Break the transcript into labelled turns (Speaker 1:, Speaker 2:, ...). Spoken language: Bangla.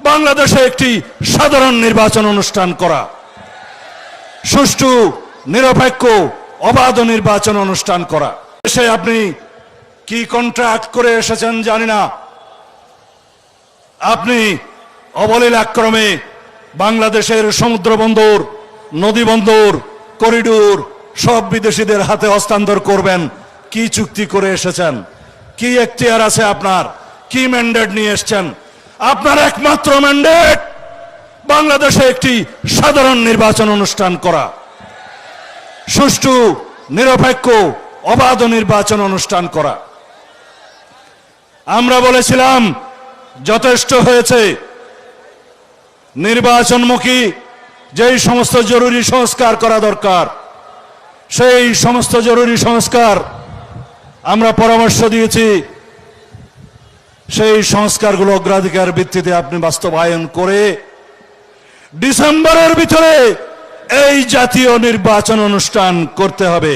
Speaker 1: বাংলাদেশে একটি সাধারণ নির্বাচন অনুষ্ঠান করা, সুষ্ঠু নিরপেক্ষ অবাধ নির্বাচন অনুষ্ঠান করা। দেশে আপনি কি কন্ট্রাক্ট করে এসেছেন জানি না, আপনি অবলীলাক্রমে বাংলাদেশের সমুদ্র বন্দর, নদী বন্দর, করিডোর সব বিদেশিদের হাতে হস্তান্তর করবেন। কি চুক্তি করে এসেছেন? কি এখতিয়ার আছে আপনার? কি ম্যান্ডেট নিয়ে এসেছেন? আপনার একমাত্র ম্যান্ডেট বাংলাদেশে একটি সাধারণ নির্বাচন অনুষ্ঠান করা, সুষ্ঠু নিরপেক্ষ অবাধ নির্বাচন অনুষ্ঠান করা। আমরা বলেছিলাম যথেষ্ট হয়েছে, নির্বাচনমুখী যেই সমস্ত জরুরি সংস্কার করা দরকার সেই সমস্ত জরুরি সংস্কার আমরা পরামর্শ দিয়েছি। সেই সংস্কারগুলো অগ্রাধিকার ভিত্তিতে আপনি বাস্তবায়ন করে ডিসেম্বরের ভিতরে এই জাতীয় নির্বাচন অনুষ্ঠান করতে হবে।